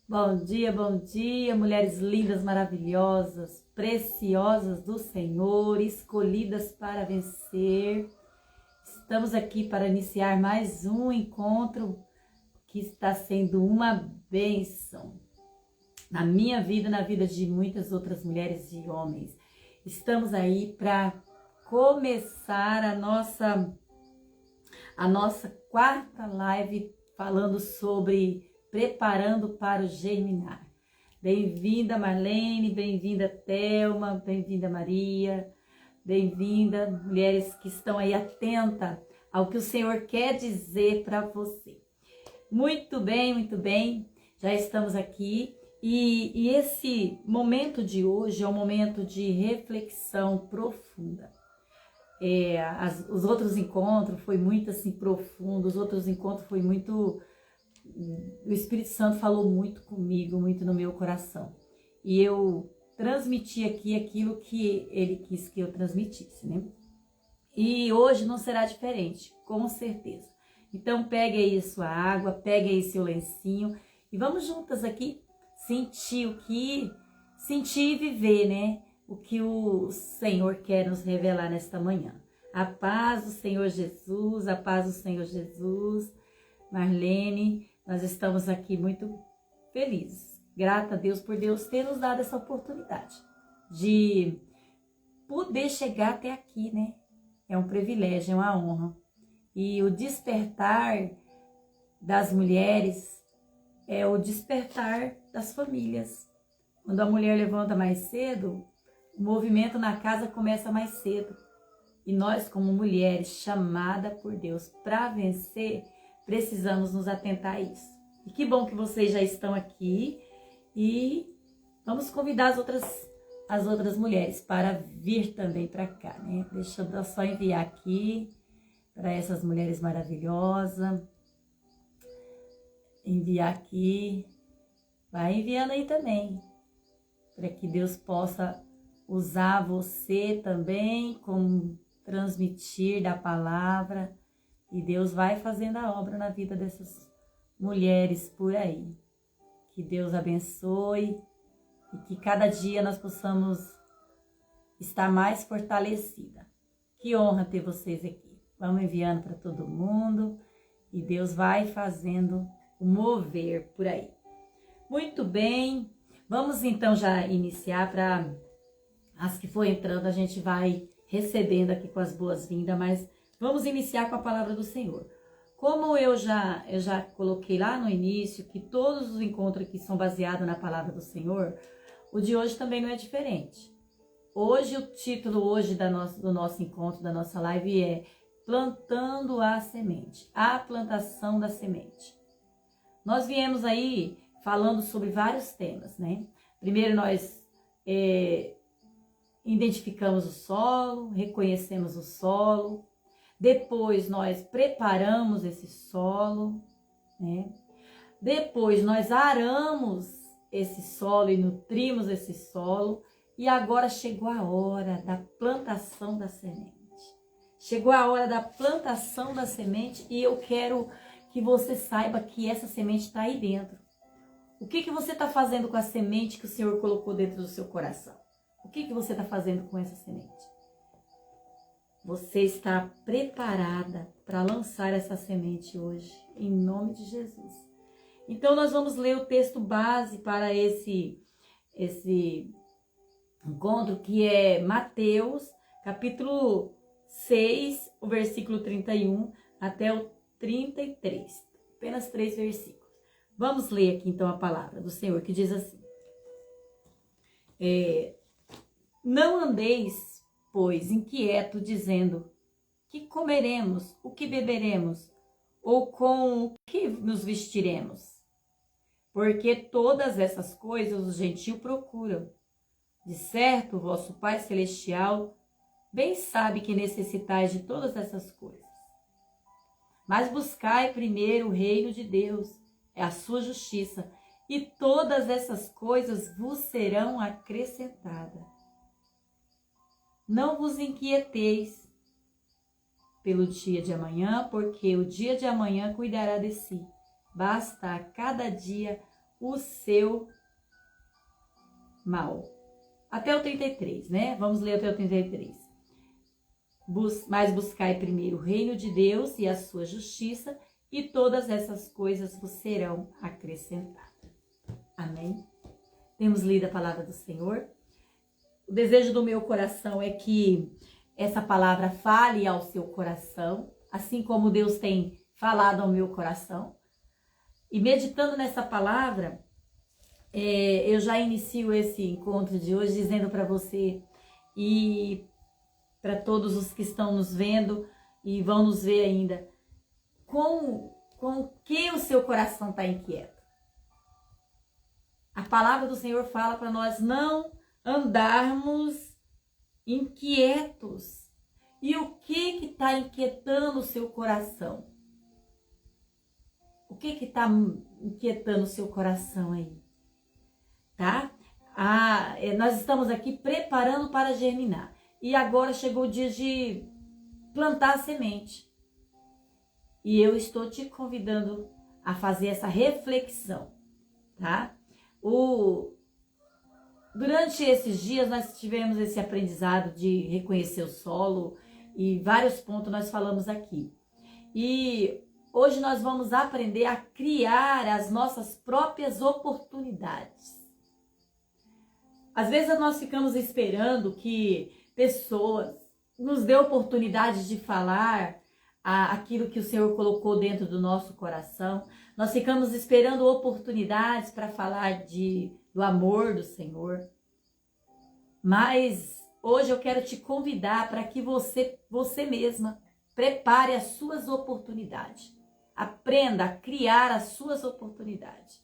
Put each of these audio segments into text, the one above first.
Bom dia, mulheres lindas, maravilhosas, preciosas do Senhor, escolhidas para vencer. Estamos aqui para iniciar mais um encontro que está sendo uma bênção na minha vida, na vida de muitas outras mulheres e homens. Estamos aí para começar a nossa quarta live falando sobre preparando para o germinar. Bem-vinda Marlene, bem-vinda Thelma, bem-vinda Maria, bem-vinda mulheres que estão aí atentas ao que o Senhor quer dizer para você. Muito bem, já estamos aqui e esse momento de hoje é um momento de reflexão profunda. Os outros encontros foi muito assim profundo, os outros encontros foi muito... O Espírito Santo falou muito comigo, muito no meu coração. E eu transmiti aqui aquilo que ele quis que eu transmitisse, né? E hoje não será diferente, com certeza. Então pegue aí sua água, pegue aí seu lencinho e vamos juntas aqui sentir e viver, né? O que o Senhor quer nos revelar nesta manhã. A paz do Senhor Jesus, a paz do Senhor Jesus. Marlene, nós estamos aqui muito felizes, grata a Deus por Deus ter nos dado essa oportunidade de poder chegar até aqui, né? É um privilégio, é uma honra. E o despertar das mulheres é o despertar das famílias. Quando a mulher levanta mais cedo, o movimento na casa começa mais cedo. E nós, como mulheres chamadas por Deus para vencer, precisamos nos atentar a isso. E que bom que vocês já estão aqui e vamos convidar as outras mulheres para vir também para cá, né? Deixa eu só enviar aqui para essas mulheres maravilhosas. Enviar aqui. Vai enviando aí também, para que Deus possa usar você também como transmitir da palavra. E Deus vai fazendo a obra na vida dessas mulheres por aí. Que Deus abençoe e que cada dia nós possamos estar mais fortalecida. Que honra ter vocês aqui. Vamos enviando para todo mundo e Deus vai fazendo o mover por aí. Muito bem, vamos então já iniciar. Para as que for entrando, a gente vai recebendo aqui com as boas-vindas, mas vamos iniciar com a palavra do Senhor. Como eu já coloquei lá no início, que todos os encontros aqui são baseados na palavra do Senhor, o de hoje também não é diferente. Hoje, o título do nosso encontro, da nossa live é Plantando a Semente, a plantação da semente. Nós viemos aí falando sobre vários temas, né? Primeiro nós identificamos o solo, reconhecemos o solo. Depois nós preparamos esse solo, né? Depois nós aramos esse solo e nutrimos esse solo. E agora chegou a hora da plantação da semente. Chegou a hora da plantação da semente e eu quero que você saiba que essa semente está aí dentro. O que você está fazendo com a semente que o Senhor colocou dentro do seu coração? O que você está fazendo com essa semente? Você está preparada para lançar essa semente hoje, em nome de Jesus. Então nós vamos ler o texto base para esse encontro, que é Mateus, capítulo 6, o versículo 31 até o 33. Apenas 3 versículos. Vamos ler aqui então a palavra do Senhor, que diz assim: Não andeis, pois, inquieto, dizendo: que comeremos, o que beberemos, ou com o que nos vestiremos? Porque todas essas coisas os gentios procuram. De certo, o vosso Pai Celestial bem sabe que necessitais de todas essas coisas. Mas buscai primeiro o reino de Deus, é a sua justiça, e todas essas coisas vos serão acrescentadas. Não vos inquieteis pelo dia de amanhã, porque o dia de amanhã cuidará de si. Basta a cada dia o seu mal. Até o 33, né? Vamos ler até o 33. Mas buscai primeiro o reino de Deus e a sua justiça, e todas essas coisas vos serão acrescentadas. Amém? Temos lido a palavra do Senhor. O desejo do meu coração é que essa palavra fale ao seu coração, assim como Deus tem falado ao meu coração. E meditando nessa palavra, eu já inicio esse encontro de hoje dizendo para você e para todos os que estão nos vendo e vão nos ver ainda, com o que o seu coração está inquieto. A palavra do Senhor fala para nós não andarmos inquietos. E o que está inquietando o seu coração? O que está inquietando o seu coração aí? Tá? Nós estamos aqui preparando para germinar. E agora chegou o dia de plantar a semente. E eu estou te convidando a fazer essa reflexão, tá? Durante esses dias nós tivemos esse aprendizado de reconhecer o solo e vários pontos nós falamos aqui. E hoje nós vamos aprender a criar as nossas próprias oportunidades. Às vezes nós ficamos esperando que pessoas nos dê oportunidade de falar aquilo que o Senhor colocou dentro do nosso coração. Nós ficamos esperando oportunidades para falar do amor do Senhor. Mas hoje eu quero te convidar para que você mesma prepare as suas oportunidades. Aprenda a criar as suas oportunidades.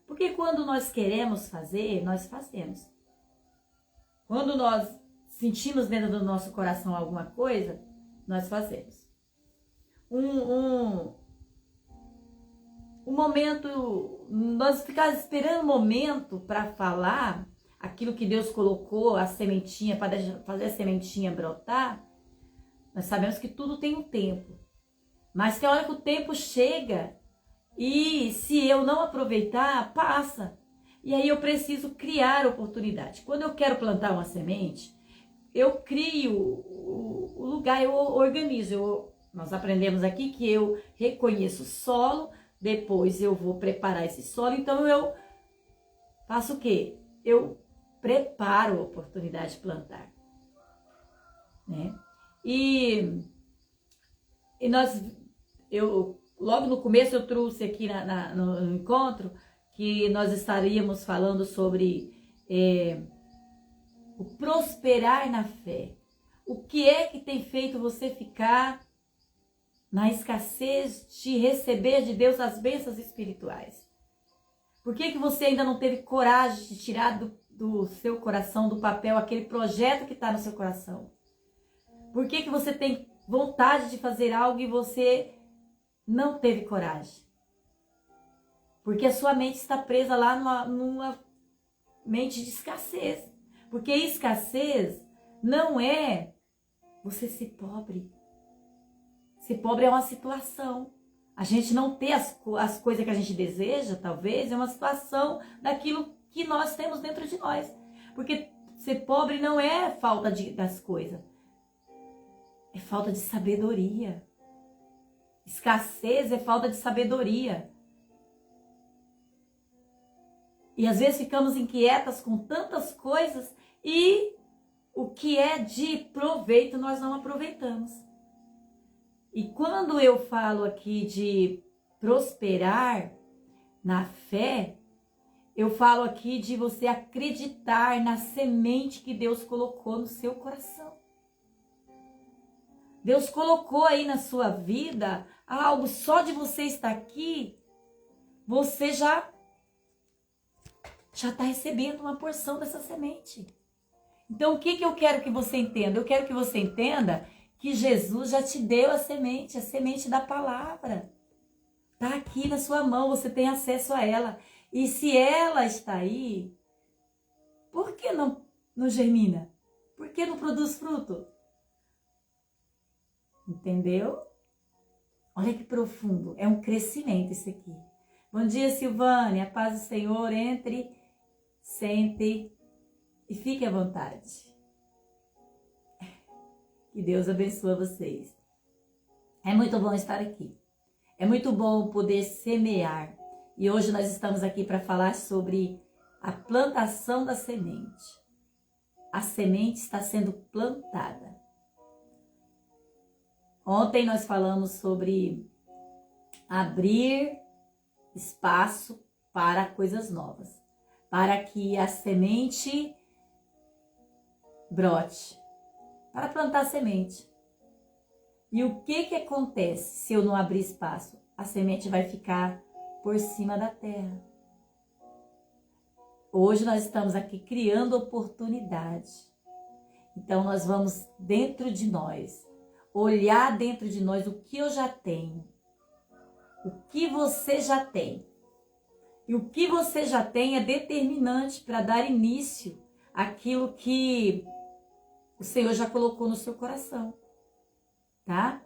Porque quando nós queremos fazer, nós fazemos. Quando nós sentimos dentro do nosso coração alguma coisa, nós fazemos. Um momento, nós ficamos esperando um momento para falar aquilo que Deus colocou, a sementinha, para fazer a sementinha brotar. Nós sabemos que tudo tem um tempo. Mas tem hora que o tempo chega e se eu não aproveitar, passa. E aí eu preciso criar oportunidade. Quando eu quero plantar uma semente, eu crio o lugar, eu organizo. Nós aprendemos aqui que eu reconheço o solo, depois eu vou preparar esse solo. Então eu faço o quê? Eu preparo a oportunidade de plantar. Né? E logo no começo eu trouxe aqui no encontro que nós estaríamos falando sobre o prosperar na fé. O que é que tem feito você ficar na escassez de receber de Deus as bênçãos espirituais? Por que você ainda não teve coragem de tirar do seu coração, do papel, aquele projeto que está no seu coração? Por que você tem vontade de fazer algo e você não teve coragem? Porque a sua mente está presa lá numa mente de escassez. Porque escassez não é você ser pobre. Ser pobre é uma situação. A gente não ter as coisas que a gente deseja, talvez, é uma situação daquilo que nós temos dentro de nós. Porque ser pobre não é falta das coisas. É falta de sabedoria. Escassez é falta de sabedoria. E às vezes ficamos inquietas com tantas coisas e o que é de proveito nós não aproveitamos. E quando eu falo aqui de prosperar na fé, eu falo aqui de você acreditar na semente que Deus colocou no seu coração. Deus colocou aí na sua vida algo, só de você estar aqui, você já está recebendo uma porção dessa semente. Então, o que eu quero que você entenda? Eu quero que você entenda que Jesus já te deu a semente da palavra. Está aqui na sua mão, você tem acesso a ela. E se ela está aí, por que não germina? Por que não produz fruto? Entendeu? Olha que profundo. É um crescimento isso aqui. Bom dia, Silvânia. A paz do Senhor, entre, sente e fique à vontade. Que Deus abençoe vocês. É muito bom estar aqui. É muito bom poder semear. E hoje nós estamos aqui para falar sobre a plantação da semente. A semente está sendo plantada. Ontem nós falamos sobre abrir espaço para coisas novas, para que a semente brote, para plantar semente. E o que acontece se eu não abrir espaço? A semente vai ficar por cima da terra. Hoje nós estamos aqui criando oportunidade. Então nós vamos dentro de nós, olhar dentro de nós o que eu já tenho. O que você já tem. E o que você já tem é determinante para dar início àquilo que o Senhor já colocou no seu coração. Tá?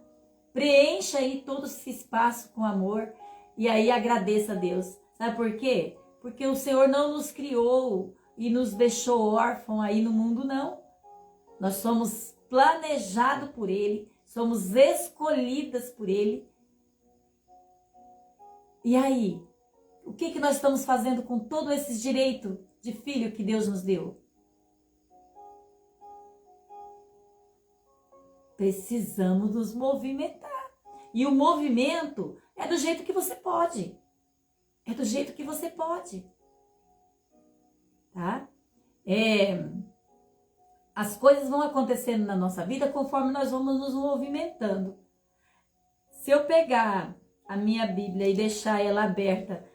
Preencha aí todo esse espaço com amor e aí agradeça a Deus. Sabe por quê? Porque o Senhor não nos criou e nos deixou órfãos aí no mundo, não. Nós somos planejados por Ele, somos escolhidas por Ele. E aí, o que nós estamos fazendo com todo esse direito de filho que Deus nos deu? Precisamos nos movimentar. E o movimento é do jeito que você pode. É do jeito que você pode. Tá? As coisas vão acontecendo na nossa vida conforme nós vamos nos movimentando. Se eu pegar a minha Bíblia e deixar ela aberta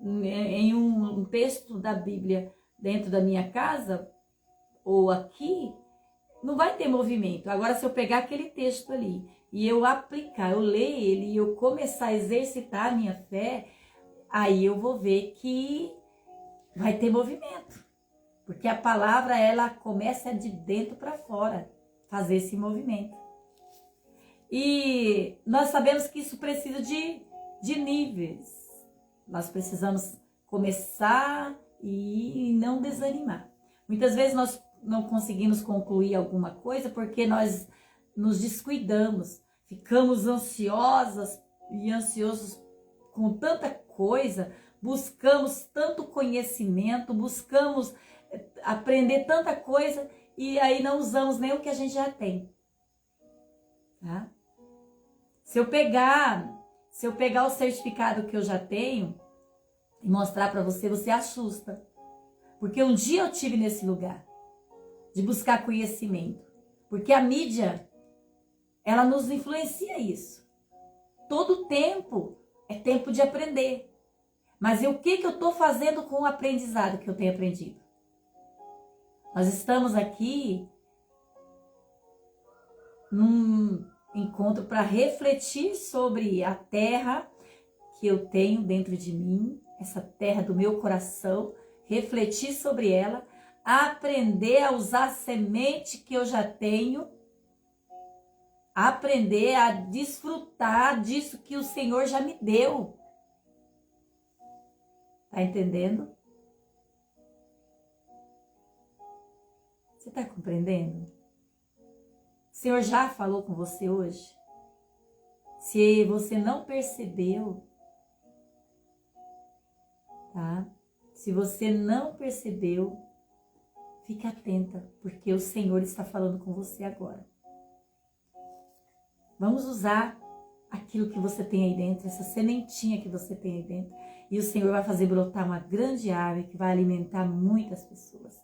em um texto da Bíblia dentro da minha casa ou aqui, não vai ter movimento. Agora, se eu pegar aquele texto ali e eu aplicar, eu ler ele e eu começar a exercitar a minha fé, aí eu vou ver que vai ter movimento. Porque a palavra, ela começa de dentro para fora, fazer esse movimento. E nós sabemos que isso precisa de níveis. Nós precisamos começar e não desanimar. Muitas vezes nós não conseguimos concluir alguma coisa porque nós nos descuidamos, ficamos ansiosas e ansiosos com tanta coisa, buscamos tanto conhecimento, buscamos aprender tanta coisa e aí não usamos nem o que a gente já tem. Tá? Se eu pegar o certificado que eu já tenho e mostrar para você, você assusta. Porque um dia eu tive nesse lugar de buscar conhecimento. Porque a mídia, ela nos influencia isso. Todo tempo é tempo de aprender. Mas o que eu estou fazendo com o aprendizado que eu tenho aprendido? Nós estamos aqui num encontro para refletir sobre a terra que eu tenho dentro de mim, essa terra do meu coração, refletir sobre ela, aprender a usar a semente que eu já tenho, aprender a desfrutar disso que o Senhor já me deu. Tá entendendo? Você tá compreendendo? O Senhor já falou com você hoje? Se você não percebeu, tá? Se você não percebeu, fique atenta, porque o Senhor está falando com você agora. Vamos usar aquilo que você tem aí dentro, essa sementinha que você tem aí dentro, e o Senhor vai fazer brotar uma grande árvore que vai alimentar muitas pessoas.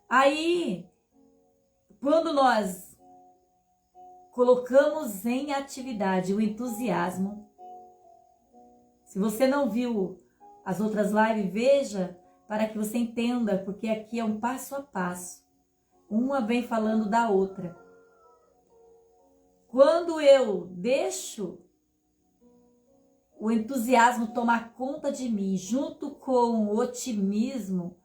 Aí, quando nós colocamos em atividade o entusiasmo, se você não viu as outras lives, veja para que você entenda, porque aqui é um passo a passo. Uma vem falando da outra. Quando eu deixo o entusiasmo tomar conta de mim, junto com o otimismo,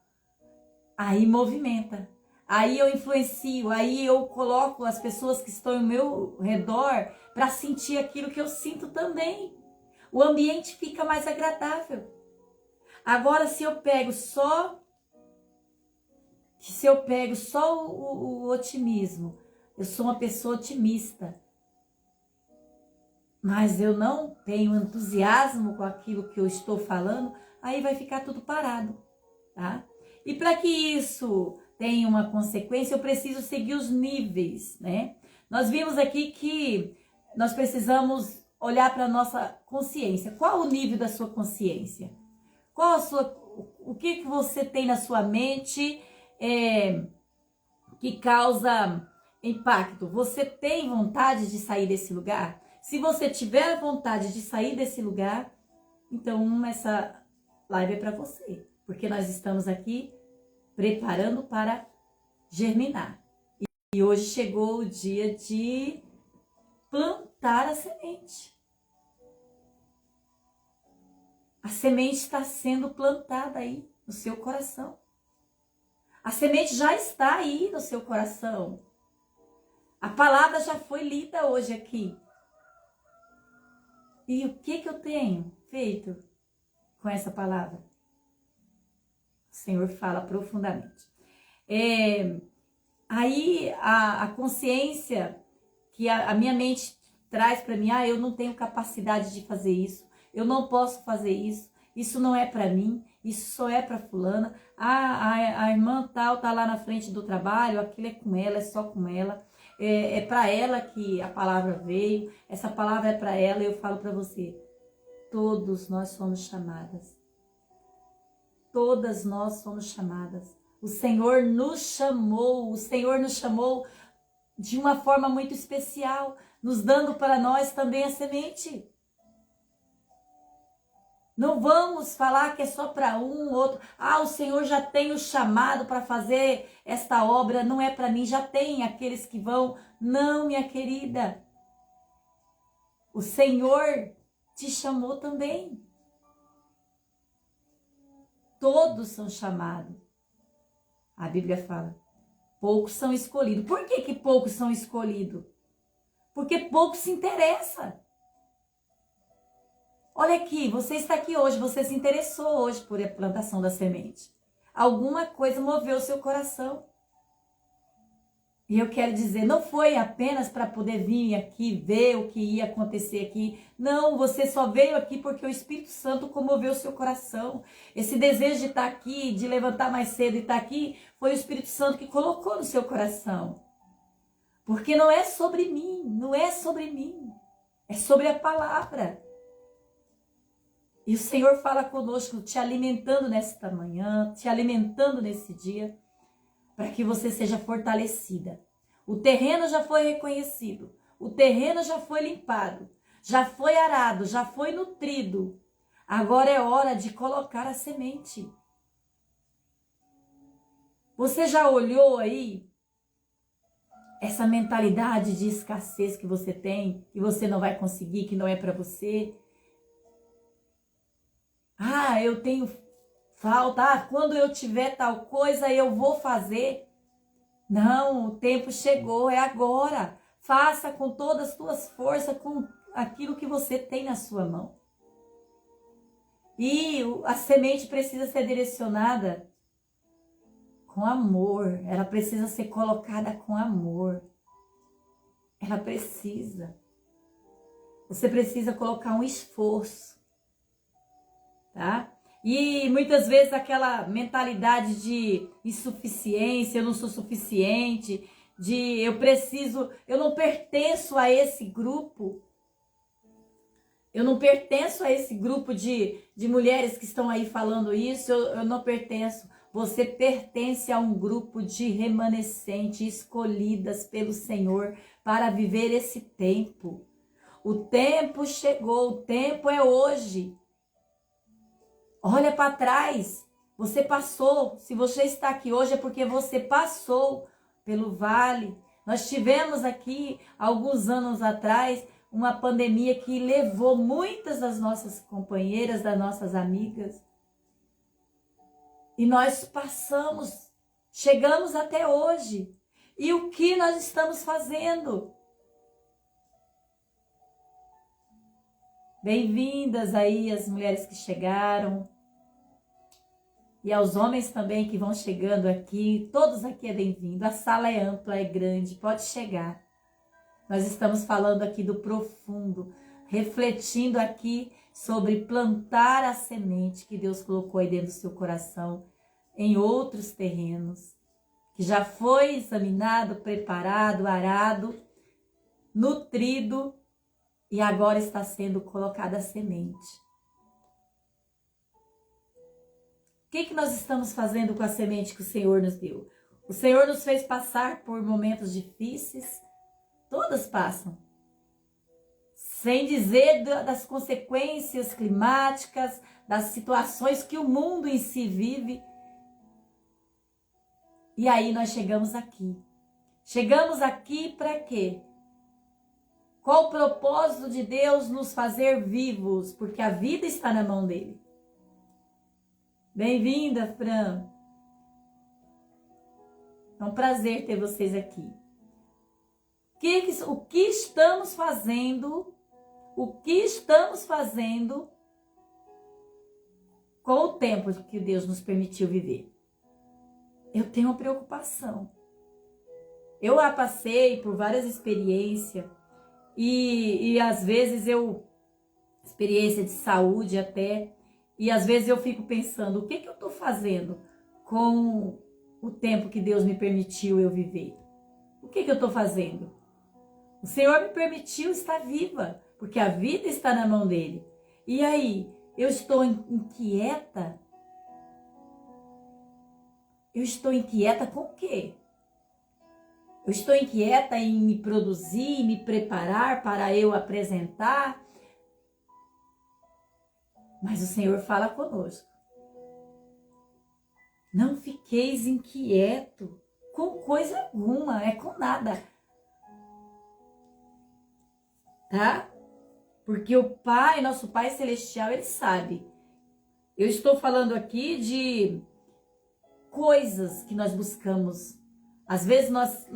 aí movimenta. Aí eu influencio, aí eu coloco as pessoas que estão ao meu redor para sentir aquilo que eu sinto também. o ambiente fica mais agradável. Agora, se eu pego só o otimismo, eu sou uma pessoa otimista, mas eu não tenho entusiasmo com aquilo que eu estou falando, aí vai ficar tudo parado, tá? E para que isso tenha uma consequência, eu preciso seguir os níveis, né? Nós vimos aqui que nós precisamos olhar para a nossa consciência. Qual o nível da sua consciência? O que você tem na sua mente que causa impacto? Você tem vontade de sair desse lugar? Se você tiver vontade de sair desse lugar, então essa live é para você, porque nós estamos aqui preparando para germinar. E hoje chegou o dia de plantar a semente. A semente está sendo plantada aí no seu coração. A semente já está aí no seu coração. A palavra já foi lida hoje aqui. E o que eu tenho feito com essa palavra? O Senhor fala profundamente. Aí a consciência que a minha mente traz para mim, eu não tenho capacidade de fazer isso, eu não posso fazer isso, isso não é para mim, isso só é para fulana, a irmã tal tá lá na frente do trabalho, aquilo é com ela, é só com ela, é para ela que a palavra veio, essa palavra é para ela. E eu falo para você, todos nós somos chamadas, todas nós somos chamadas. O Senhor nos chamou de uma forma muito especial, nos dando para nós também a semente. Não vamos falar que é só para um, outro. O Senhor já tem o chamado para fazer esta obra, não é para mim, já tem aqueles que vão. Não, minha querida. O Senhor te chamou também. Todos são chamados. A Bíblia fala, poucos são escolhidos. Por que poucos são escolhidos? Porque poucos se interessam. Olha aqui, você está aqui hoje, você se interessou hoje por a plantação da semente. Alguma coisa moveu o seu coração. E eu quero dizer, não foi apenas para poder vir aqui ver o que ia acontecer aqui. Não, você só veio aqui porque o Espírito Santo comoveu o seu coração. Esse desejo de estar aqui, de levantar mais cedo e estar aqui, foi o Espírito Santo que colocou no seu coração. Porque não é sobre mim, não é sobre mim. É sobre a palavra. E o Senhor fala conosco, te alimentando nesta manhã, te alimentando nesse dia, para que você seja fortalecida. O terreno já foi reconhecido, o terreno já foi limpado, já foi arado, já foi nutrido. Agora é hora de colocar a semente. Você já olhou aí essa mentalidade de escassez que você tem, que você não vai conseguir, que não é para você? Eu tenho falta, quando eu tiver tal coisa eu vou fazer. Não, o tempo chegou, é agora. Faça com todas as tuas forças, com aquilo que você tem na sua mão. E a semente precisa ser direcionada com amor, ela precisa ser colocada com amor. Ela precisa. Você precisa colocar um esforço. Tá? E muitas vezes aquela mentalidade de insuficiência, eu não sou suficiente, de eu não pertenço a esse grupo. Eu não pertenço a esse grupo de mulheres que estão aí falando isso, eu não pertenço. Você pertence a um grupo de remanescentes escolhidas pelo Senhor para viver esse tempo. O tempo chegou, o tempo é hoje. Olha para trás, você passou. Se você está aqui hoje é porque você passou pelo vale. Nós tivemos aqui, alguns anos atrás, uma pandemia que levou muitas das nossas companheiras, das nossas amigas. E nós passamos, chegamos até hoje. E o que nós estamos fazendo? Bem-vindas aí as mulheres que chegaram. E aos homens também que vão chegando aqui. Todos aqui é bem-vindo. A sala é ampla, é grande, pode chegar. Nós estamos falando aqui do profundo, refletindo aqui sobre plantar a semente que Deus colocou aí dentro do seu coração, em outros terrenos, que já foi examinado, preparado, arado, nutrido e agora está sendo colocada a semente. O que nós estamos fazendo com a semente que o Senhor nos deu? O Senhor nos fez passar por momentos difíceis, todas passam. Sem dizer das consequências climáticas, das situações que o mundo em si vive. E aí nós chegamos aqui. Chegamos aqui para quê? Qual o propósito de Deus nos fazer vivos? Porque a vida está na mão dele. Bem-vinda, Fran. É um prazer ter vocês aqui. O que estamos fazendo? O que estamos fazendo com o tempo que Deus nos permitiu viver? Eu tenho uma preocupação. Eu já passei por várias experiências e às vezes experiência de saúde até, e às vezes eu fico pensando, o que eu estou fazendo com o tempo que Deus me permitiu eu viver? O que eu estou fazendo? O Senhor me permitiu estar viva, porque a vida está na mão dele. E aí, eu estou inquieta? Eu estou inquieta com o quê? Eu estou inquieta em me produzir, me preparar para eu apresentar? Mas o Senhor fala conosco. Não fiqueis inquieto com coisa alguma, é com nada. Tá? Porque o Pai, nosso Pai Celestial, Ele sabe. Eu estou falando aqui de coisas que nós buscamos. Às vezes nós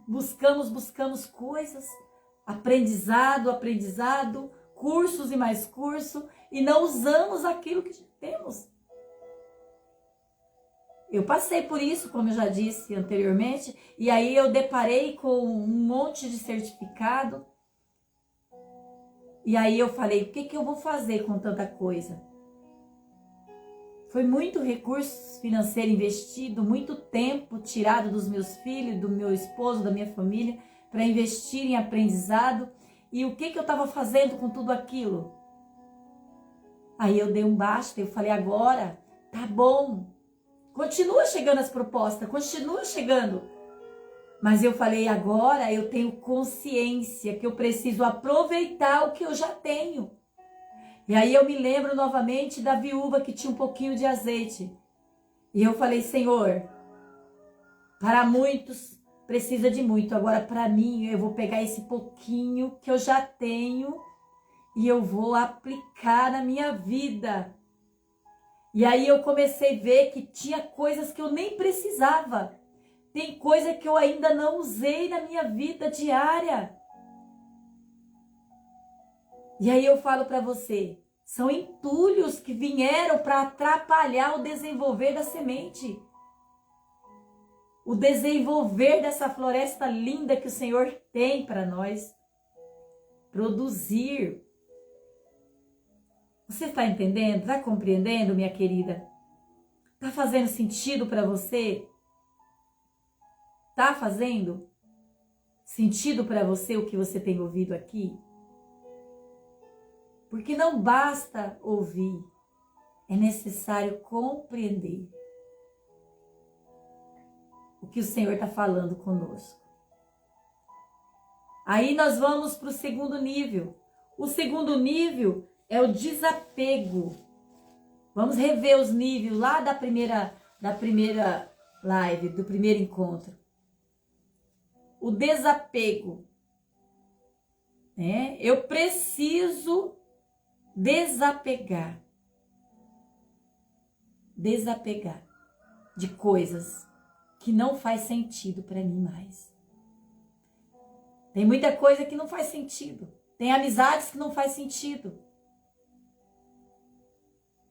buscamos coisas, aprendizado, cursos e mais curso, e não usamos aquilo que temos. Eu passei por isso, como eu já disse anteriormente, e aí eu deparei com um monte de certificado, e aí eu falei, o que eu vou fazer com tanta coisa? Foi muito recurso financeiro investido, muito tempo tirado dos meus filhos, do meu esposo, da minha família, para investir em aprendizado. E o que eu estava fazendo com tudo aquilo? Aí eu dei um basta, eu falei, agora, tá bom. Continua chegando as propostas, continua chegando. Mas eu falei, agora eu tenho consciência que eu preciso aproveitar o que eu já tenho. E aí eu me lembro novamente da viúva que tinha um pouquinho de azeite. E eu falei, Senhor, para muitos precisa de muito. Agora para mim eu vou pegar esse pouquinho que eu já tenho e eu vou aplicar na minha vida. E aí eu comecei a ver que tinha coisas que eu nem precisava. Tem coisa que eu ainda não usei na minha vida diária. E aí eu falo para você, são entulhos que vieram para atrapalhar o desenvolver da semente. O desenvolver dessa floresta linda que o Senhor tem para nós. Produzir. Você está entendendo? Está compreendendo, minha querida? Está fazendo sentido para você? Está fazendo sentido para você o que você tem ouvido aqui? Porque não basta ouvir, é necessário compreender o que o Senhor está falando conosco. Aí nós vamos para o segundo nível. O segundo nível é o desapego. Vamos rever os níveis lá da primeira live, do primeiro encontro. O desapego. Eu preciso desapegar de coisas que não faz sentido para mim mais. Tem muita coisa que não faz sentido. Tem amizades que não faz sentido.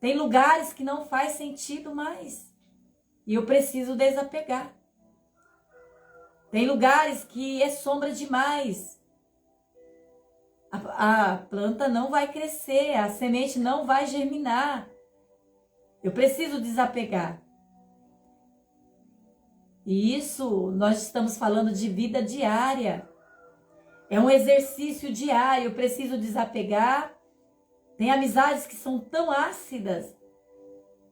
Tem lugares que não faz sentido mais. E eu preciso desapegar. Tem lugares que é sombra demais. A planta não vai crescer, a semente não vai germinar. Eu preciso desapegar. E isso nós estamos falando de vida diária. É um exercício diário. Eu preciso desapegar. Tem amizades que são tão ácidas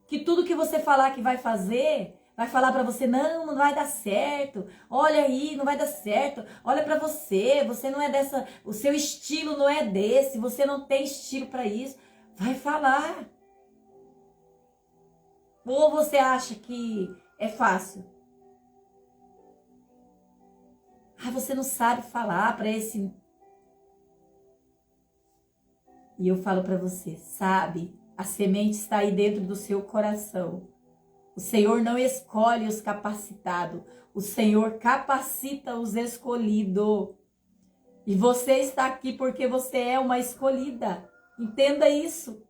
que tudo que você falar que vai fazer, vai falar para você, não vai dar certo. Olha aí, não vai dar certo. Olha para você, você não é dessa, o seu estilo não é desse, você não tem estilo para isso. Vai falar. Ou você acha que é fácil? Você não sabe falar para esse. E eu falo para você, sabe? A semente está aí dentro do seu coração. O Senhor não escolhe os capacitados. O Senhor capacita os escolhidos. E você está aqui porque você é uma escolhida. Entenda isso.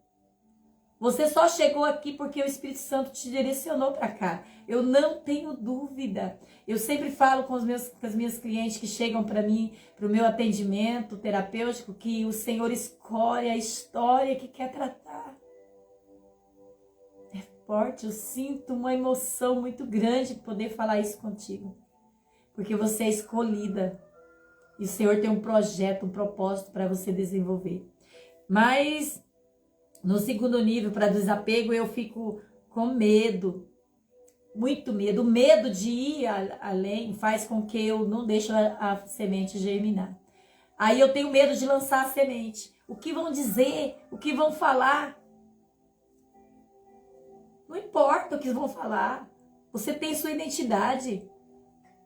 Você só chegou aqui porque o Espírito Santo te direcionou para cá. Eu não tenho dúvida. Eu sempre falo com as minhas clientes que chegam para mim, para o meu atendimento terapêutico, que o Senhor escolhe a história que quer tratar. É forte, eu sinto uma emoção muito grande poder falar isso contigo. Porque você é escolhida. E o Senhor tem um projeto, um propósito para você desenvolver. Mas no segundo nível, para desapego, eu fico com medo. Muito medo. O medo de ir além faz com que eu não deixe a semente germinar. Aí eu tenho medo de lançar a semente. O que vão dizer? O que vão falar? Não importa o que vão falar. Você tem sua identidade.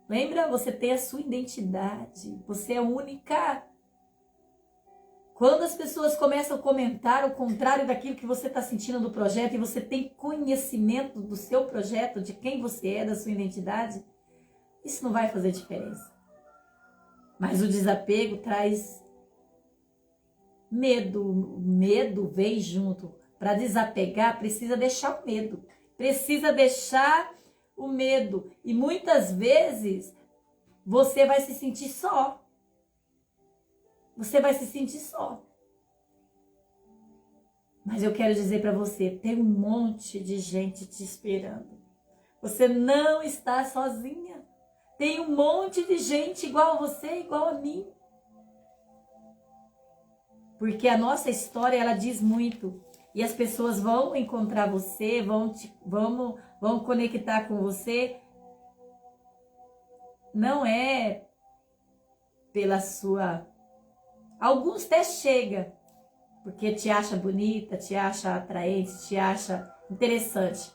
Lembra? Você tem a sua identidade. Você é única. Quando as pessoas começam a comentar o contrário daquilo que você está sentindo do projeto e você tem conhecimento do seu projeto, de quem você é, da sua identidade, isso não vai fazer diferença. Mas o desapego traz medo. O medo vem junto. Para desapegar, precisa deixar o medo. Precisa deixar o medo. E muitas vezes você vai se sentir só. Você vai se sentir só. Mas eu quero dizer para você, tem um monte de gente te esperando. Você não está sozinha. Tem um monte de gente igual a você, igual a mim. Porque a nossa história, ela diz muito. E as pessoas vão encontrar você, vão conectar com você. Não é pela sua... Alguns até chegam, porque te acha bonita, te acha atraente, te acha interessante.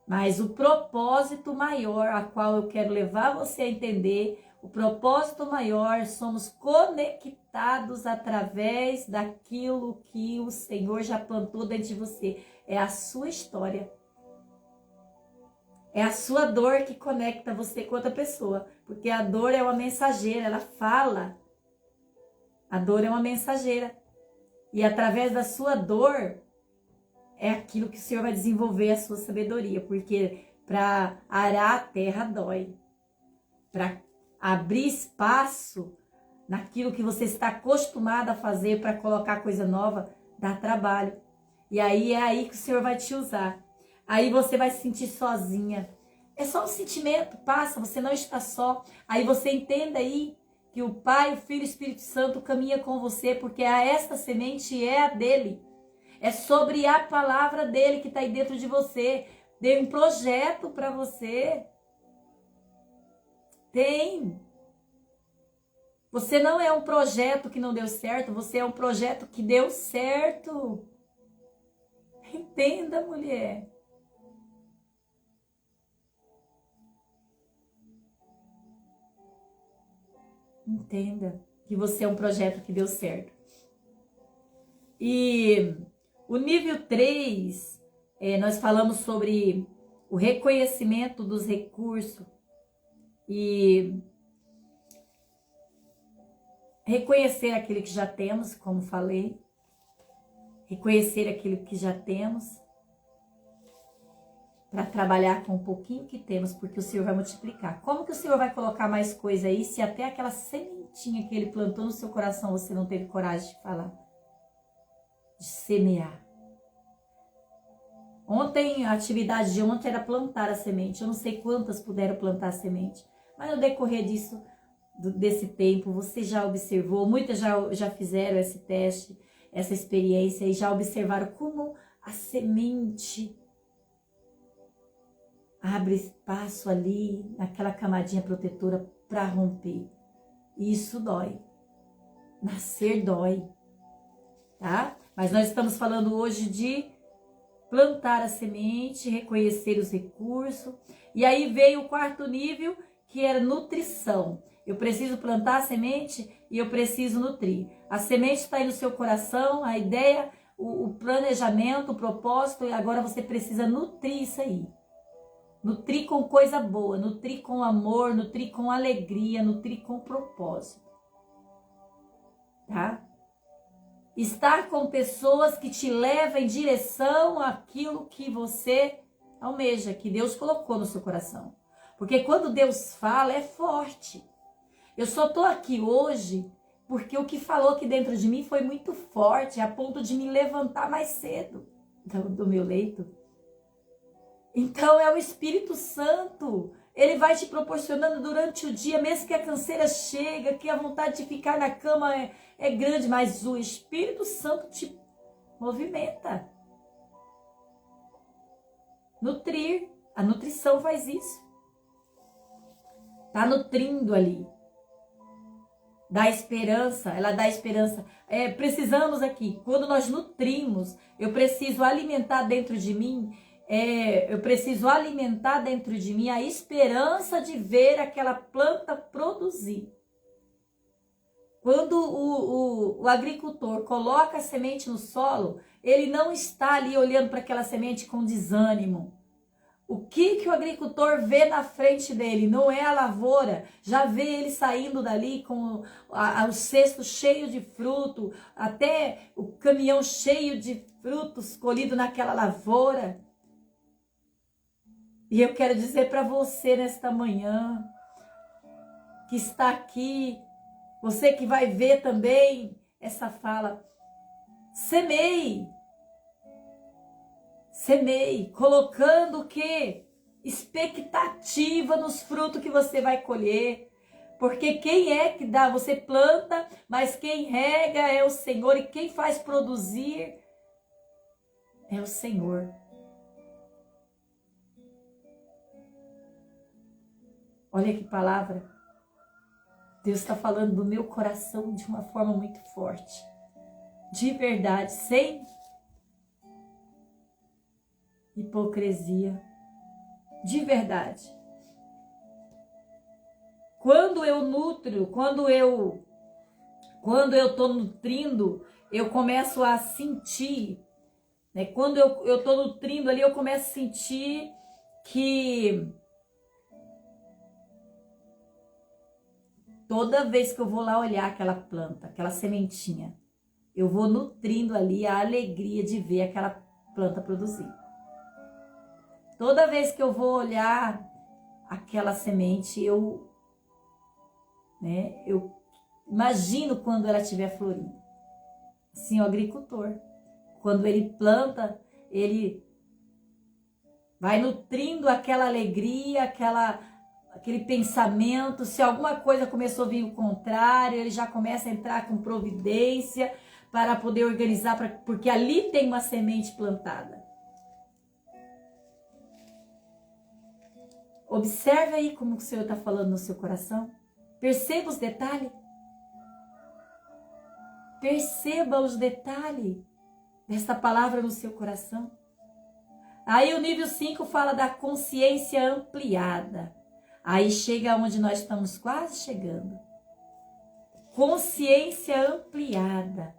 Mas o propósito maior, a qual eu quero levar você a entender, o propósito maior, somos conectados através daquilo que o Senhor já plantou dentro de você. É a sua história. É a sua dor que conecta você com outra pessoa. Porque a dor é uma mensageira, ela fala. A dor é uma mensageira. E através da sua dor, é aquilo que o Senhor vai desenvolver a sua sabedoria. Porque para arar a terra dói. Para abrir espaço naquilo que você está acostumado a fazer para colocar coisa nova, dá trabalho. E aí é aí que o Senhor vai te usar. Aí você vai se sentir sozinha. É só um sentimento, passa, você não está só. Aí você entenda aí que o Pai, o Filho e o Espírito Santo caminha com você, porque esta semente é a dele. É sobre a palavra dele que está aí dentro de você. Deu um projeto para você. Tem. Você não é um projeto que não deu certo, você é um projeto que deu certo. Entenda, mulher. Entenda que você é um projeto que deu certo. E o nível 3, nós falamos sobre o reconhecimento dos recursos e reconhecer aquilo que já temos, como falei, reconhecer aquilo que já temos para trabalhar com o pouquinho que temos, porque o Senhor vai multiplicar. Como que o Senhor vai colocar mais coisa aí, se até aquela sementinha que Ele plantou no seu coração você não teve coragem de falar? De semear. Ontem, a atividade de ontem era plantar a semente. Eu não sei quantas puderam plantar a semente. Mas no decorrer desse tempo, você já observou, muitas já fizeram esse teste, essa experiência, e já observaram como a semente abre espaço ali, naquela camadinha protetora para romper. E isso dói. Nascer dói, tá? Mas nós estamos falando hoje de plantar a semente, reconhecer os recursos. E aí veio o quarto nível, que era nutrição. Eu preciso plantar a semente e eu preciso nutrir. A semente está aí no seu coração, a ideia, o planejamento, o propósito, e agora você precisa nutrir isso aí. Nutrir com coisa boa, nutrir com amor, nutrir com alegria, nutrir com propósito. Tá? Estar com pessoas que te levam em direção àquilo que você almeja, que Deus colocou no seu coração. Porque quando Deus fala, é forte. Eu só estou aqui hoje porque o que falou aqui dentro de mim foi muito forte, a ponto de me levantar mais cedo do meu leito. Então é o Espírito Santo. Ele vai te proporcionando durante o dia, mesmo que a canseira chega, que a vontade de ficar na cama é grande, mas o Espírito Santo te movimenta. Nutrir, a nutrição faz isso. Tá nutrindo ali. Dá esperança, ela dá esperança. Precisamos aqui, quando nós nutrimos, eu preciso alimentar dentro de mim, eu preciso alimentar dentro de mim a esperança de ver aquela planta produzir. Quando o agricultor coloca a semente no solo, ele não está ali olhando para aquela semente com desânimo. O que o agricultor vê na frente dele? Não é a lavoura, já vê ele saindo dali com o cesto cheio de fruto, até o caminhão cheio de frutos colhido naquela lavoura. E eu quero dizer para você nesta manhã, que está aqui, você que vai ver também essa fala, semeie. Semeie, colocando o quê? Expectativa nos frutos que você vai colher. Porque quem é que dá? Você planta, mas quem rega é o Senhor. E quem faz produzir é o Senhor. Olha que palavra. Deus está falando do meu coração de uma forma muito forte. De verdade, sem hipocrisia, de verdade. Quando eu nutro, quando eu estou nutrindo, eu começo a sentir, né? Quando eu estou nutrindo ali, eu começo a sentir que toda vez que eu vou lá olhar aquela planta, aquela sementinha, eu vou nutrindo ali a alegria de ver aquela planta produzir. Toda vez que eu vou olhar aquela semente, eu imagino quando ela estiver florindo. Assim, o agricultor, quando ele planta, ele vai nutrindo aquela alegria, aquele pensamento. Se alguma coisa começou a vir o contrário, ele já começa a entrar com providência para poder organizar, porque ali tem uma semente plantada. Observe aí como o Senhor está falando no seu coração. Perceba os detalhes. Perceba os detalhes dessa palavra no seu coração. Aí o nível 5 fala da consciência ampliada. Aí chega onde nós estamos quase chegando. Consciência ampliada.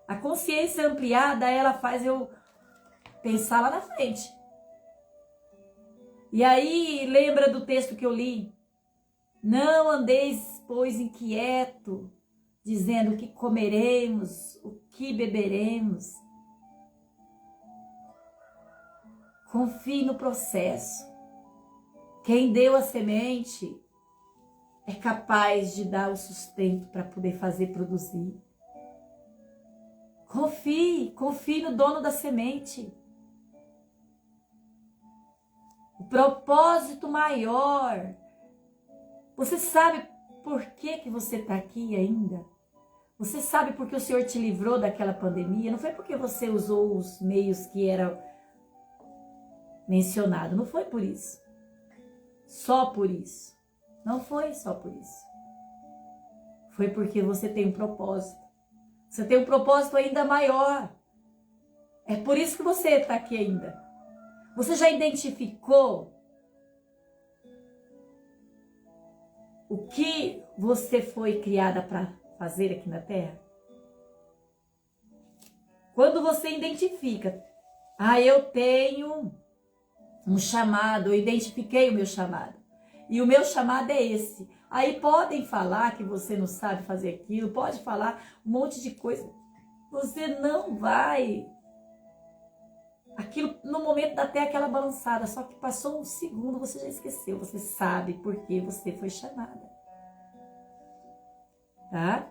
A consciência ampliada, ela faz eu pensar lá na frente. E aí, lembra do texto que eu li? Não andeis, pois, inquieto, dizendo o que comeremos, o que beberemos. Confie no processo. Quem deu a semente é capaz de dar o sustento para poder fazer produzir. Confie no dono da semente. O propósito maior. Você sabe por que você está aqui ainda? Você sabe por que o Senhor te livrou daquela pandemia? Não foi porque você usou os meios que eram mencionados. Não foi por isso. Só por isso. Não foi só por isso. Foi porque você tem um propósito. Você tem um propósito ainda maior. É por isso que você está aqui ainda. Você já identificou o que você foi criada para fazer aqui na Terra? Quando você identifica, eu tenho um chamado, eu identifiquei o meu chamado. E o meu chamado é esse. Aí podem falar que você não sabe fazer aquilo, pode falar um monte de coisa. Você não vai. Aquilo, no momento dá até aquela balançada, só que passou um segundo, você já esqueceu. Você sabe por que você foi chamada. Tá?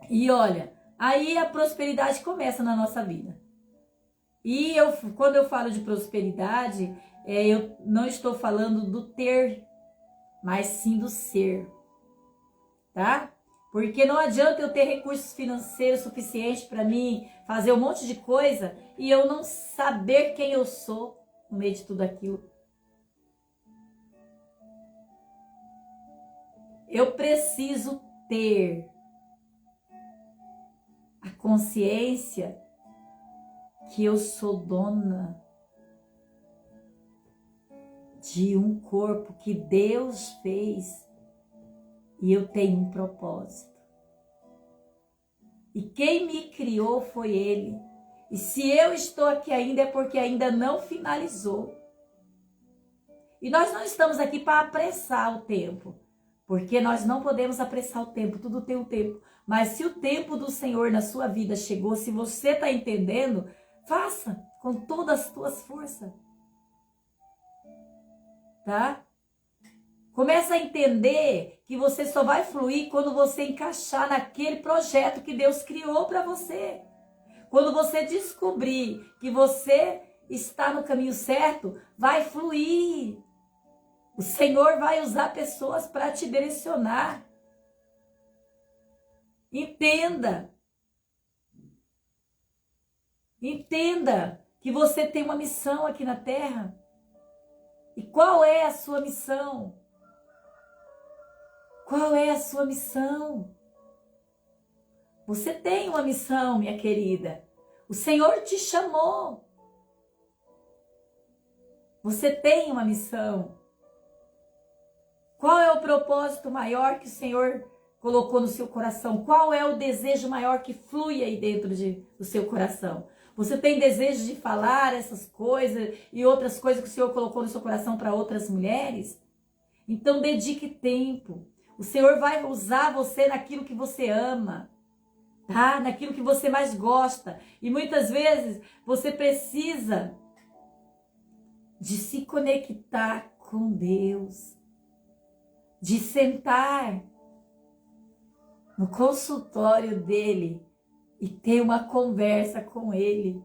E olha, aí a prosperidade começa na nossa vida. E quando eu falo de prosperidade, eu não estou falando do ter, mas sim do ser, tá? Porque não adianta eu ter recursos financeiros suficientes para mim fazer um monte de coisa e eu não saber quem eu sou no meio de tudo aquilo. Eu preciso ter a consciência que eu sou dona de um corpo que Deus fez e eu tenho um propósito. E quem me criou foi Ele. E se eu estou aqui ainda é porque ainda não finalizou. E nós não estamos aqui para apressar o tempo, porque nós não podemos apressar o tempo, tudo tem um tempo. Mas se o tempo do Senhor na sua vida chegou, se você está entendendo, faça com todas as tuas forças. Tá? Começa a entender que você só vai fluir quando você encaixar naquele projeto que Deus criou para você. Quando você descobrir que você está no caminho certo, vai fluir. O Senhor vai usar pessoas para te direcionar. Entenda. Entenda que você tem uma missão aqui na Terra. E qual é a sua missão? Qual é a sua missão? Você tem uma missão, minha querida. O Senhor te chamou. Você tem uma missão. Qual é o propósito maior que o Senhor colocou no seu coração? Qual é o desejo maior que flui aí dentro do seu coração? Você tem desejo de falar essas coisas e outras coisas que o Senhor colocou no seu coração para outras mulheres? Então dedique tempo. O Senhor vai usar você naquilo que você ama, tá? Naquilo que você mais gosta. E muitas vezes você precisa de se conectar com Deus, de sentar no consultório dele e ter uma conversa com Ele.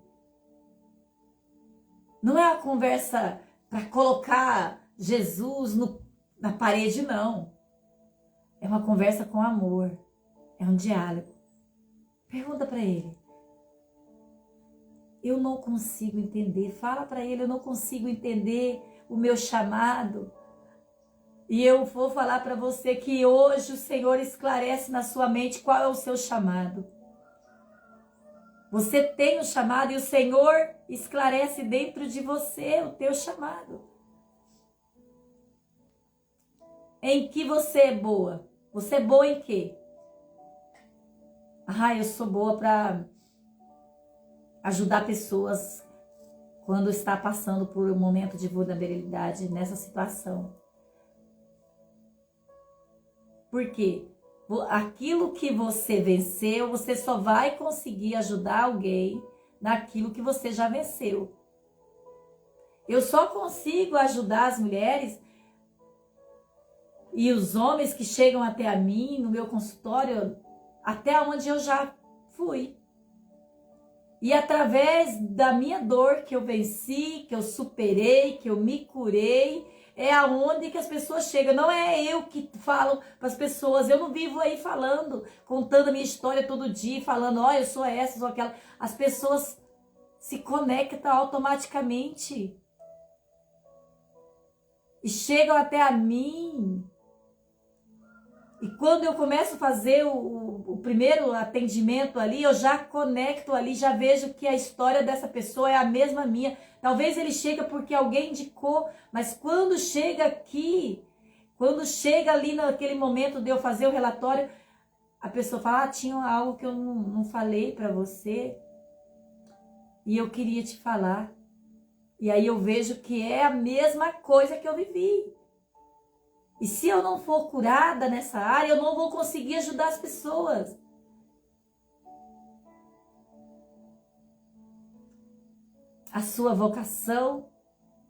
Não é uma conversa para colocar Jesus na parede, não. É uma conversa com amor. É um diálogo. Pergunta para Ele. Eu não consigo entender. Fala para Ele, eu não consigo entender o meu chamado. E eu vou falar para você que hoje o Senhor esclarece na sua mente qual é o seu chamado. Você tem um chamado e o Senhor esclarece dentro de você o teu chamado. Em que você é boa? Você é boa em quê? Eu sou boa para ajudar pessoas quando está passando por um momento de vulnerabilidade nessa situação. Por quê? Aquilo que você venceu, você só vai conseguir ajudar alguém naquilo que você já venceu. Eu só consigo ajudar as mulheres e os homens que chegam até a mim, no meu consultório, até onde eu já fui. E através da minha dor que eu venci, que eu superei, que eu me curei, é aonde que as pessoas chegam. Não é eu que falo para as pessoas, eu não vivo aí falando, contando a minha história todo dia, falando, ó, eu sou essa, sou aquela. As pessoas se conectam automaticamente e chegam até a mim. E quando eu começo a fazer o primeiro atendimento ali, eu já conecto ali, já vejo que a história dessa pessoa é a mesma minha. Talvez ele chegue porque alguém indicou, mas quando chega aqui, quando chega ali naquele momento de eu fazer o relatório, a pessoa fala, tinha algo que eu não falei para você e eu queria te falar. E aí eu vejo que é a mesma coisa que eu vivi. E se eu não for curada nessa área, eu não vou conseguir ajudar as pessoas. A sua vocação,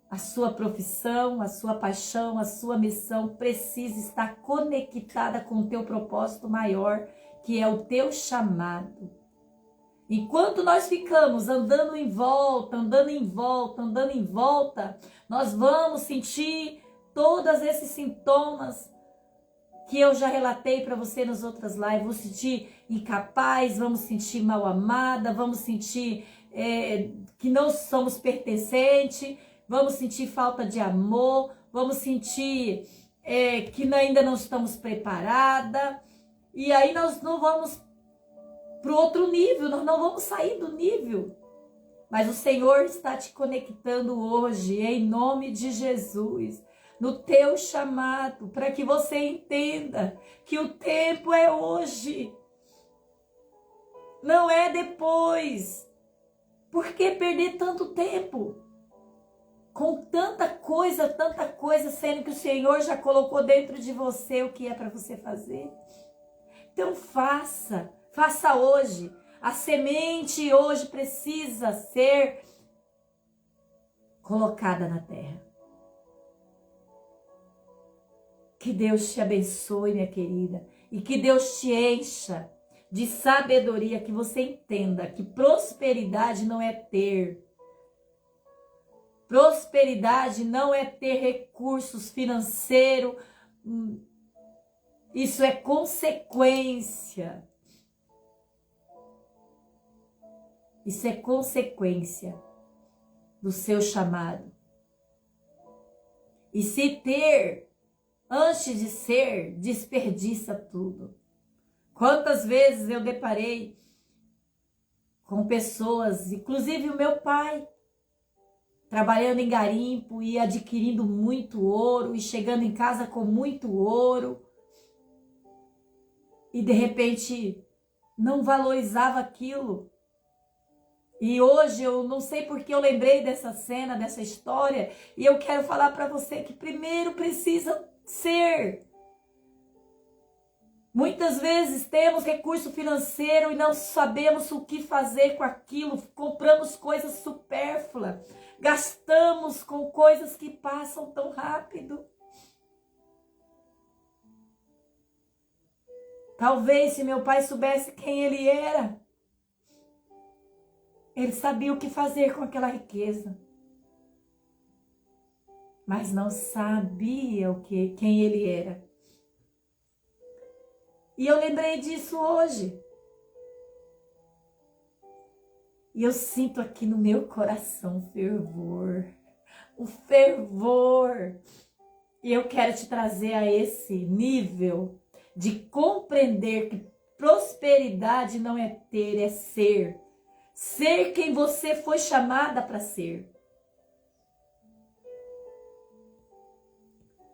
a sua profissão, a sua paixão, a sua missão precisa estar conectada com o teu propósito maior, que é o teu chamado. Enquanto nós ficamos andando em volta, andando em volta, andando em volta, nós vamos sentir todos esses sintomas que eu já relatei para você nas outras lives. Vamos sentir incapaz, vamos sentir mal amada, vamos sentir que não somos pertencentes, vamos sentir falta de amor, vamos sentir que ainda não estamos preparadas. E aí nós não vamos para o outro nível, nós não vamos sair do nível. Mas o Senhor está te conectando hoje, em nome de Jesus, no teu chamado, para que você entenda que o tempo é hoje, não é depois. Por que perder tanto tempo? Com tanta coisa, sendo que o Senhor já colocou dentro de você o que é para você fazer. Então faça hoje. A semente hoje precisa ser colocada na terra. Que Deus te abençoe, minha querida, e que Deus te encha de sabedoria, que você entenda que prosperidade não é ter. Prosperidade não é ter recursos financeiros. Isso é consequência. Isso é consequência do seu chamado. E se ter, antes de ser, desperdiça tudo. Quantas vezes eu deparei com pessoas, inclusive o meu pai, trabalhando em garimpo e adquirindo muito ouro e chegando em casa com muito ouro. E de repente não valorizava aquilo. E hoje eu não sei porque eu lembrei dessa cena, dessa história, e eu quero falar para você que primeiro precisa ser. Muitas vezes temos recurso financeiro e não sabemos o que fazer com aquilo, compramos coisas supérfluas, gastamos com coisas que passam tão rápido. Talvez se meu pai soubesse quem ele era, ele sabia o que fazer com aquela riqueza, mas não sabia quem ele era. E eu lembrei disso hoje. E eu sinto aqui no meu coração um fervor. E eu quero te trazer a esse nível de compreender que prosperidade não é ter, é ser. Ser quem você foi chamada para ser.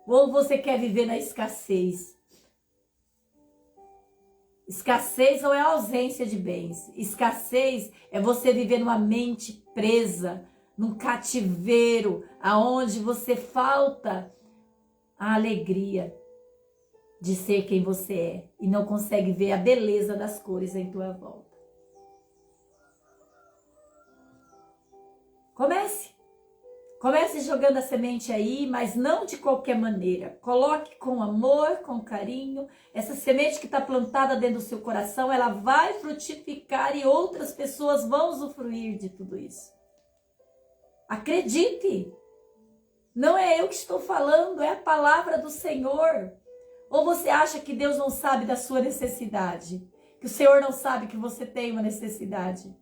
Ou você quer viver na escassez? Escassez não é a ausência de bens. Escassez é você viver numa mente presa, num cativeiro, aonde você falta a alegria de ser quem você é e não consegue ver a beleza das cores em tua volta. Comece jogando a semente aí, mas não de qualquer maneira. Coloque com amor, com carinho. Essa semente que está plantada dentro do seu coração, ela vai frutificar e outras pessoas vão usufruir de tudo isso. Acredite! Não é eu que estou falando, é a palavra do Senhor. Ou você acha que Deus não sabe da sua necessidade? Que o Senhor não sabe que você tem uma necessidade?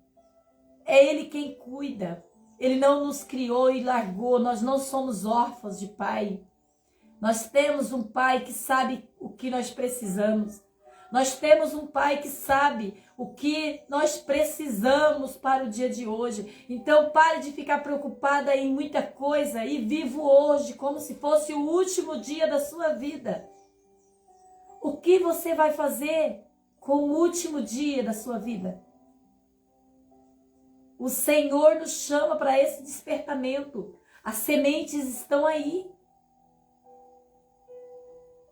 É Ele quem cuida. Ele não nos criou e largou. Nós não somos órfãos de pai. Nós temos um pai que sabe o que nós precisamos. Nós temos um pai que sabe o que nós precisamos para o dia de hoje. Então pare de ficar preocupada em muita coisa e viva hoje como se fosse o último dia da sua vida. O que você vai fazer com o último dia da sua vida? O Senhor nos chama para esse despertamento. As sementes estão aí.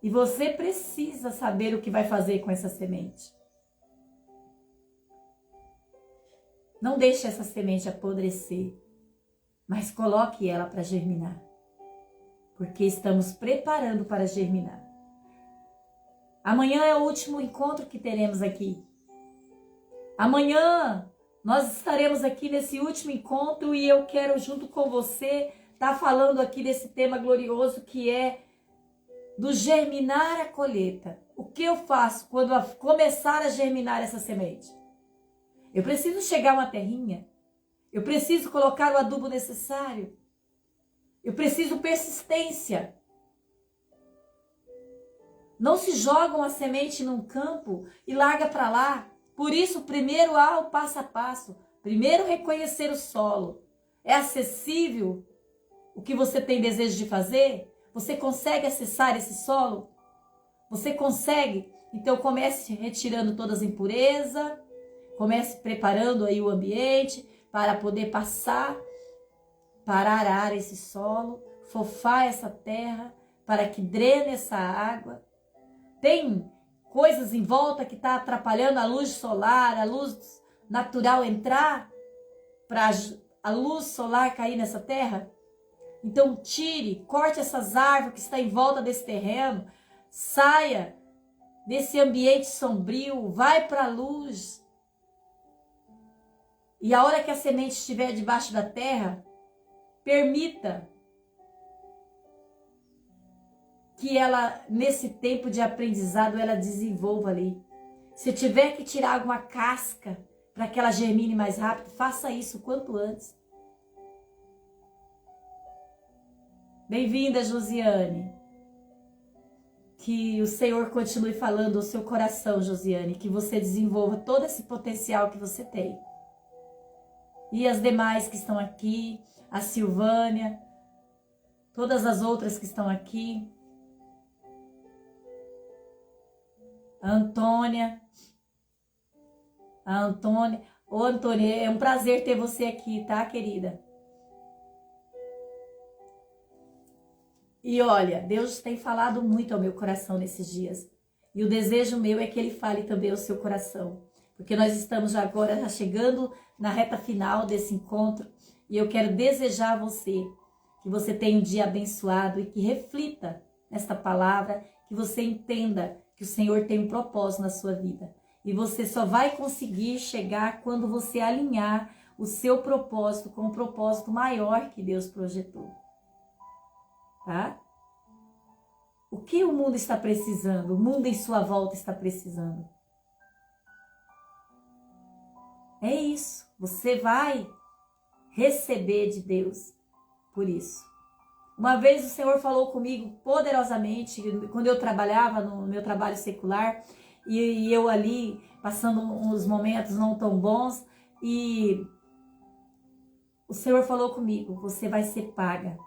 E você precisa saber o que vai fazer com essa semente. Não deixe essa semente apodrecer, mas coloque ela para germinar. Porque estamos preparando para germinar. Amanhã é o último encontro que teremos aqui. Amanhã nós estaremos aqui nesse último encontro e eu quero, junto com você, estar falando aqui desse tema glorioso que é do germinar a colheita. O que eu faço quando começar a germinar essa semente? Eu preciso chegar a uma terrinha. Eu preciso colocar o adubo necessário. Eu preciso persistência. Não se joga uma semente num campo e larga para lá. Por isso, primeiro há o passo a passo. Primeiro reconhecer o solo. É acessível o que você tem desejo de fazer? Você consegue acessar esse solo? Você consegue? Então comece retirando todas as impurezas. Comece preparando aí o ambiente para poder passar, para arar esse solo, fofar essa terra, para que drene essa água. Tem coisas em volta que está atrapalhando a luz solar, a luz natural entrar, para a luz solar cair nessa terra? Então tire, corte essas árvores que estão em volta desse terreno, saia desse ambiente sombrio, vai para a luz. E a hora que a semente estiver debaixo da terra, permita que ela, nesse tempo de aprendizado, ela desenvolva ali. Se tiver que tirar alguma casca para que ela germine mais rápido, faça isso o quanto antes. Bem-vinda, Josiane. Que o Senhor continue falando ao seu coração, Josiane, que você desenvolva todo esse potencial que você tem. E as demais que estão aqui, a Silvânia, todas as outras que estão aqui, a Antônia. Ô, Antônia, é um prazer ter você aqui, tá, querida? E olha, Deus tem falado muito ao meu coração nesses dias. E o desejo meu é que Ele fale também ao seu coração. Porque nós estamos já agora chegando na reta final desse encontro. E eu quero desejar a você que você tenha um dia abençoado e que reflita nesta palavra, que você entenda que o Senhor tem um propósito na sua vida. E você só vai conseguir chegar quando você alinhar o seu propósito com o propósito maior que Deus projetou. Tá? O que o mundo está precisando? O mundo em sua volta está precisando. É isso. Você vai receber de Deus por isso. Uma vez o Senhor falou comigo poderosamente, quando eu trabalhava no meu trabalho secular, e eu ali passando uns momentos não tão bons, e o Senhor falou comigo: você vai ser paga.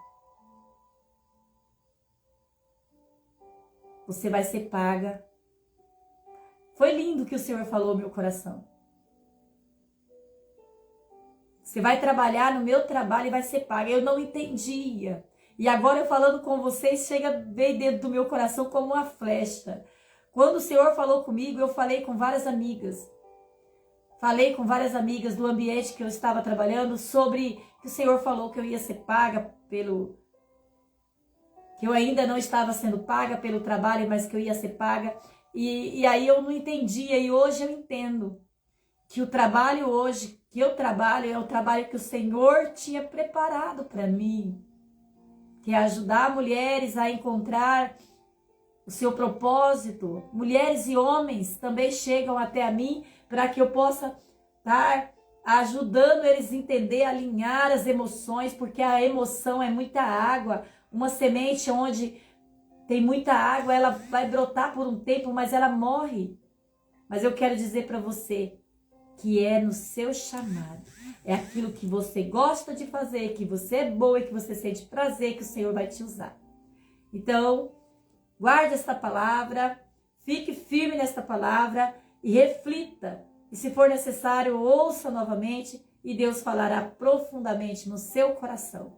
Você vai ser paga. Foi lindo o que o Senhor falou ao meu coração. Você vai trabalhar no meu trabalho e vai ser paga. Eu não entendia. E agora eu falando com vocês, chega bem dentro do meu coração como uma flecha. Quando o Senhor falou comigo, eu falei com várias amigas. Falei com várias amigas do ambiente que eu estava trabalhando sobre que o Senhor falou que eu ia ser paga que eu ainda não estava sendo paga pelo trabalho, mas que eu ia ser paga. E aí eu não entendia, e hoje eu entendo que o trabalho hoje, que eu trabalho, é o trabalho que o Senhor tinha preparado para mim, que é ajudar mulheres a encontrar o seu propósito. Mulheres e homens também chegam até a mim para que eu possa estar ajudando eles a entender, alinhar as emoções, porque a emoção é muita água. Uma semente onde tem muita água, ela vai brotar por um tempo, mas ela morre. Mas eu quero dizer para você que é no seu chamado, é aquilo que você gosta de fazer, que você é boa e que você sente prazer, que o Senhor vai te usar. Então, guarde esta palavra, fique firme nesta palavra e reflita. E se for necessário, ouça novamente e Deus falará profundamente no seu coração.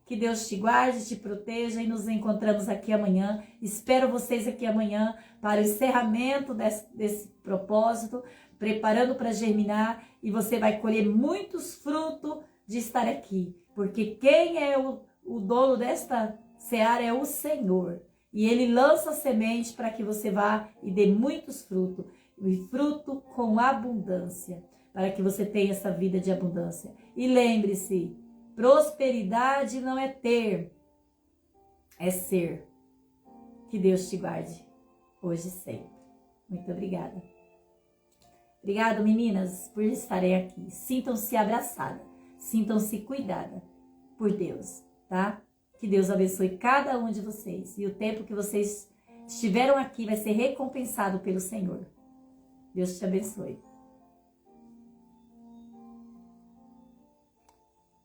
Que Deus te guarde, te proteja e nos encontramos aqui amanhã. Espero vocês aqui amanhã para o encerramento desse propósito, preparando para germinar, e você vai colher muitos frutos de estar aqui. Porque quem é o dono desta seara é o Senhor. E Ele lança semente para que você vá e dê muitos frutos. E fruto com abundância, para que você tenha essa vida de abundância. E lembre-se, prosperidade não é ter, é ser. Que Deus te guarde, hoje e sempre. Muito obrigada. Obrigada, meninas, por estarem aqui. Sintam-se abraçadas, sintam-se cuidadas por Deus, tá? Que Deus abençoe cada um de vocês. E o tempo que vocês estiveram aqui vai ser recompensado pelo Senhor. Deus te abençoe.